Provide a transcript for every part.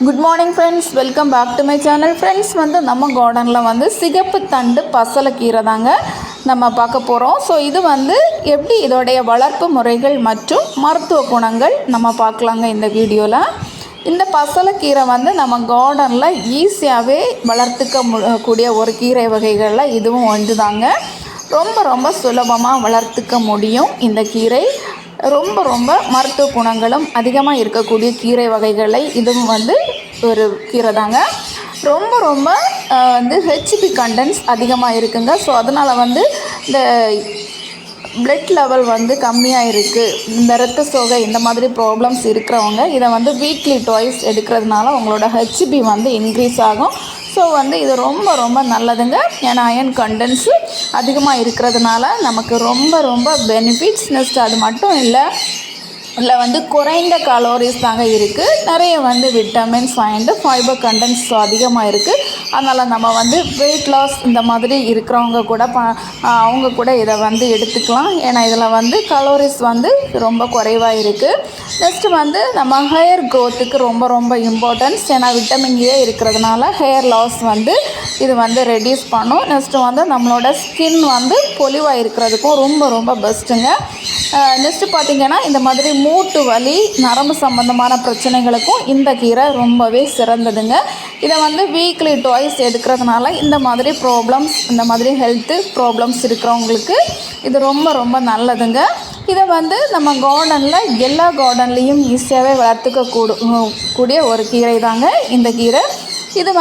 Good morning friends, welcome back to my channel. Friends, நம்ம கார்டனில் சிகப்பு தண்டு பசலைக்கீரை தாங்க நம்ம பார்க்க போகிறோம். ஸோ இது எப்படி இதோடைய வளர்ப்பு முறைகள் மற்றும் மருத்துவ குணங்கள் நம்ம பார்க்கலாங்க இந்த வீடியோவில். இந்த பசலைக்கீரை நம்ம கார்டனில் ஈஸியாகவே வளர்த்துக்க கூடிய ஒரு கீரை வகைகளில் இதுவும் ஒன்று தாங்க. ரொம்ப ரொம்ப சுலபமாக வளர்த்துக்க முடியும். இந்த கீரை ரொம்ப மருத்துவ குணங்களும் அதிகமாக இருக்கக்கூடிய கீரை வகைகளை இதுவும் ஒரு கீரை தாங்க. ரொம்ப ஹெச்பி கண்டென்ட்ஸ் அதிகமாக இருக்குங்க. ஸோ அதனால் இந்த பிளட் லெவல் கம்மியாக இருக்குது, இந்த இரத்த சோகை இந்த மாதிரி ப்ராப்ளம்ஸ் இருக்கிறவங்க இதை வீக்லி ட்வைஸ் எடுக்கிறதுனால உங்களோட ஹெச்பி இன்க்ரீஸ் ஆகும். ஸோ இது ரொம்ப நல்லதுங்க. ஏன்னா அயன் கண்டென்ட்ஸு அதிகமாக இருக்கிறதுனால நமக்கு ரொம்ப பெனிஃபிட்ஸ். நெக்ஸ்ட் அது மட்டும் இல்லை, இதில் குறைந்த கலோரிஸ் தாங்க இருக்குது. நிறைய விட்டமின்ஸ் அண்ட் ஃபைபர் கண்டென்ட்ஸ் அதிகமாக இருக்குது. அதனால் நம்ம வெயிட் லாஸ் இந்த மாதிரி இருக்கிறவங்க கூட அவங்க கூட இதை எடுத்துக்கலாம். ஏன்னா இதில் கலோரிஸ் ரொம்ப குறைவாக இருக்குது. நெக்ஸ்ட்டு நம்ம ஹேர் க்ரோத்துக்கு ரொம்ப இம்பார்ட்டன்ஸ். ஏன்னா விட்டமின் ஏ இருக்கிறதுனால ஹேர் லாஸ் இது ரெடியூஸ் பண்ணும். நெக்ஸ்ட்டு நம்மளோட ஸ்கின் பொலிவாக இருக்கிறதுக்கும் ரொம்ப பெஸ்ட்டுங்க. நெக்ஸ்ட்டு பார்த்திங்கன்னா இந்த மாதிரி மூட்டு வலி, நரம்பு சம்பந்தமான பிரச்சனைகளுக்கும் இந்த கீரை ரொம்பவே சிறந்ததுங்க. இதை வீக்லி ட்வைஸ் எடுக்கிறதுனால இந்த மாதிரி ப்ராப்ளம்ஸ், இந்த மாதிரி ஹெல்த்து ப்ராப்ளம்ஸ் இருக்கிறவங்களுக்கு இது ரொம்ப நல்லதுங்க. இதை நம்ம கார்டனில் எல்லா கார்டன்லேயும் ஈஸியாகவே வளர்த்துக்க கூடிய ஒரு கீரை தாங்க இந்த கீரை. இது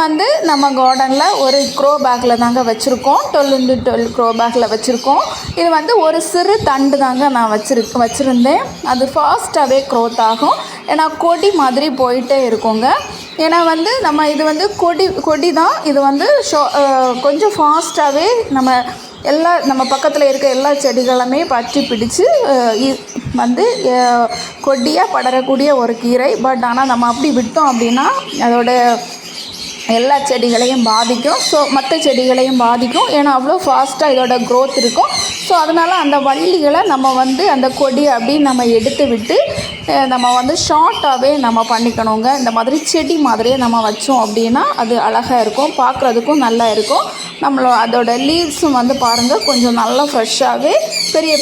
நம்ம கார்டனில் ஒரு க்ரோ பேக்கில் தாங்க வச்சுருக்கோம். 12x12 க்ரோ பேக்கில் வச்சுருக்கோம். இது ஒரு சிறு தண்டு தாங்க நான் வச்சுருந்தேன். அது ஃபாஸ்ட்டாகவே க்ரோத் ஆகும். ஏன்னா கொடி மாதிரி போயிட்டே இருக்குங்க. ஏன்னா நம்ம இது கொடி தான். இது கொஞ்சம் ஃபாஸ்ட்டாகவே நம்ம பக்கத்தில் இருக்க எல்லா செடிகளுமே பற்றி பிடிச்சு கொடியாக படரக்கூடிய ஒரு கீரை. பட் ஆனால் நம்ம அப்படி விட்டோம் அப்படின்னா அதோட எல்லா செடிகளையும் பாதிக்கும். ஸோ மற்ற செடிகளையும் பாதிக்கும். ஏன்னா அவ்வளோ ஃபாஸ்ட்டாக இதோட க்ரோத் இருக்கும். ஸோ அதனால் அந்த வள்ளிகளை நம்ம அந்த கொடி அப்படின்னு நம்ம எடுத்து விட்டு நம்ம ஷார்ட்டாகவே நம்ம பண்ணிக்கணுங்க. இந்த மாதிரி செடி மாதிரியே நம்ம வச்சோம் அப்படின்னா அது அழகாக இருக்கும், பார்க்குறதுக்கும் நல்லா இருக்கும். அதோட லீவ்ஸும் பாருங்கள், கொஞ்சம் நல்லா ஃப்ரெஷ்ஷாகவே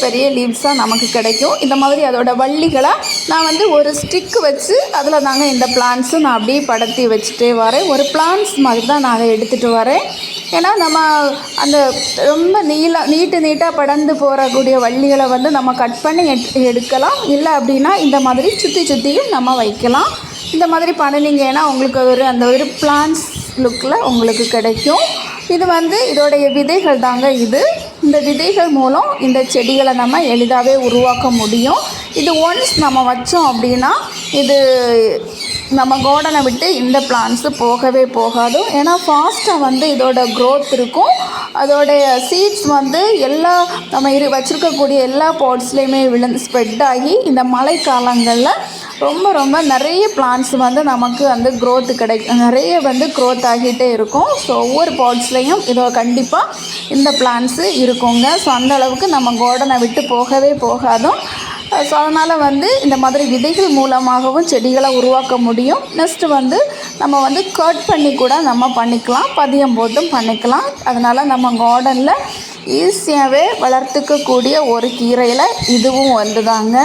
பெரிய லீவ்ஸாக நமக்கு கிடைக்கும். இந்த மாதிரி அதோட வள்ளிகளை நான் ஒரு ஸ்டிக்கு வச்சு அதில் தாங்க இந்த பிளான்ட்ஸு நான் அப்படியே படத்தி வச்சுட்டே வரேன். ஒரு பிளான்ட்ஸ் மாதிரி தான் நான் அதை எடுத்துகிட்டு வரேன். ஏன்னா நம்ம அந்த ரொம்ப நீட்டாக படர்ந்து போகக்கூடிய வள்ளிகளை நம்ம கட் பண்ணி எடுக்கலாம். இல்லை அப்படின்னா இந்த மாதிரி சுற்றியும் நம்ம வைக்கலாம். இந்த மாதிரி பண்ணினீங்கன்னா உங்களுக்கு அந்த ஒரு பிளான்ட்ஸ் லுக்கில் உங்களுக்கு கிடைக்கும். இது இதோடைய விதைகள் தாங்க. இந்த விதைகள் மூலம் இந்த செடிகளை நம்ம எளிதாகவே உருவாக்க முடியும். இது ஒன்ஸ் நம்ம வச்சோம் அப்படின்னா இது நம்ம கார்டனை விட்டு இந்த பிளான்ட்ஸு போகவே போகாது. ஏன்னா ஃபாஸ்ட்டாக இதோட க்ரோத் இருக்கும். அதோடைய சீட்ஸ் எல்லா நம்ம வச்சுருக்கக்கூடிய எல்லா பாட்ஸ்லேயுமே ஸ்ப்ரெட் ஆகி இந்த மழை காலங்களில் ரொம்ப நிறைய பிளான்ட்ஸ் நமக்கு க்ரோத் நிறைய க்ரோத் ஆகிட்டே இருக்கும். ஸோ ஒவ்வொரு பாட்ஸ்லேயும் இதோ கண்டிப்பாக இந்த பிளான்ட்ஸு இருக்குங்க. ஸோ அந்தளவுக்கு நம்ம கார்டனை விட்டு போகவே போகாதும். ஸோ அதனால் இந்த மாதிரி விதைகள் மூலமாகவும் செடிகளை உருவாக்க முடியும். நெக்ஸ்ட்டு நம்ம கட் பண்ணி கூட நம்ம பண்ணிக்கலாம், பதியம் போட்டும் பண்ணிக்கலாம். அதனால் நம்ம கார்டனில் ஈஸியாகவே வளர்த்துக்கக்கூடிய ஒரு கீரையில் இதுவும் ஒன்று தாங்க.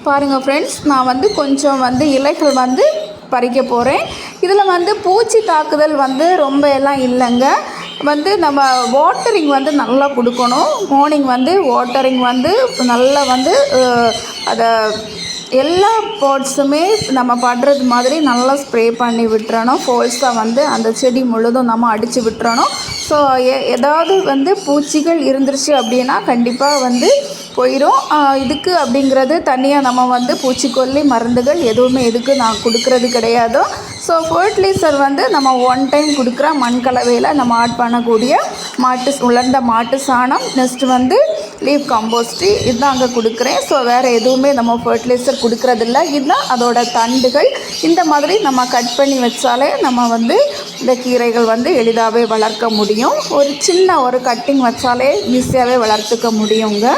பாருங்கள் ஃப்ரெண்ட்ஸ், நான் கொஞ்சம் இலைகள் பறிக்க போகிறேன். இதில் பூச்சி தாக்குதல் ரொம்ப எல்லாம் இல்லைங்க. நம்ம வாட்டரிங் நல்லா கொடுக்கணும். மார்னிங் வாட்டரிங் நல்லா அதை எல்லா பாட்ஸுமே நம்ம படுறது மாதிரி நல்லா ஸ்ப்ரே பண்ணி விட்டுறணும். ஃபோல்ஸாக அந்த செடி முழுதும் நம்ம அடித்து விட்டுறணும். ஸோ ஏதாவது பூச்சிகள் இருந்துருச்சு அப்படின்னா கண்டிப்பாக போயிடும். இதுக்கு அப்படிங்கிறது தனியாக நம்ம பூச்சிக்கொல்லி மருந்துகள் எதுவுமே இதுக்கு நான் கொடுக்கறது கிடையாது. ஸோ ஃபர்டிலைசர் நம்ம ஒன் டைம் கொடுக்குற மண் கலவையில் நம்ம ஆட் பண்ணக்கூடிய உலர்ந்த மாட்டு சாணம், நெக்ஸ்ட்டு லீவ் கம்போஸ்ட்டு இதுதான் அங்கே கொடுக்குறேன். ஸோ வேறு எதுவுமே நம்ம ஃபர்டிலைசர் கொடுக்குறதில்ல. இதுதான் அதோட தண்டுகள். இந்த மாதிரி நம்ம கட் பண்ணி வச்சாலே நம்ம இந்த கீரைகள் எளிதாகவே வளர்க்க முடியும். ஒரு சின்ன ஒரு கட்டிங் வச்சாலே ஈஸியாகவே வளர்த்துக்க முடியுங்க.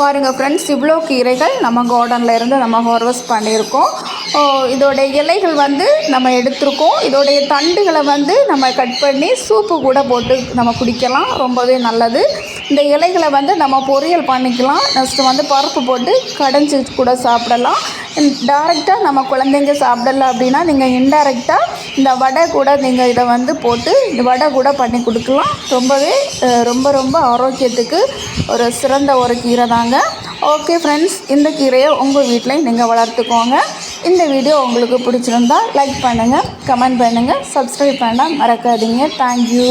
பாருங்கள் ஃப்ரெண்ட்ஸ், இவ்வளோ கீரைகள் நம்ம கார்டனில் இருந்து நம்ம ஹார்வெஸ்ட் பண்ணியிருக்கோம். இதோடைய இலைகள் வந்து நம்ம எடுத்திருக்கோம். இதோடைய தண்டுகளை வந்து நம்ம கட் பண்ணி சூப்பு கூட போட்டு நம்ம குடிக்கலாம், ரொம்பவே நல்லது. இந்த இலைகளை வந்து நம்ம பொரியல் பண்ணிக்கலாம். நெக்ஸ்ட்டு வந்து பருப்பு போட்டு கடைஞ்சி கூட சாப்பிடலாம். டைரெக்டாக நம்ம குழந்தைங்க சாப்பிடல அப்படின்னா நீங்கள் இன்டைரக்டாக இந்த வடை கூட நீங்கள் இதை வந்து போட்டு இந்த வடை கூட பண்ணி கொடுக்கலாம். ரொம்பவே ரொம்ப ஆரோக்கியத்துக்கு ஒரு சிறந்த ஒரு கீரை தாங்க. ஓகே ஃப்ரெண்ட்ஸ், இந்த கீரையை உங்கள் வீட்டிலையும் நீங்கள் வளர்த்துக்கோங்க. இந்த வீடியோ உங்களுக்கு பிடிச்சிருந்தா லைக் பண்ணுங்கள், கமெண்ட் பண்ணுங்கள், சப்ஸ்கிரைப் பண்ண மறக்காதீங்க. தேங்க்யூ.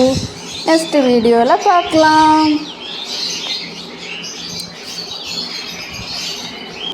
நெக்ஸ்ட் வீடியோவில் பார்க்கலாம்.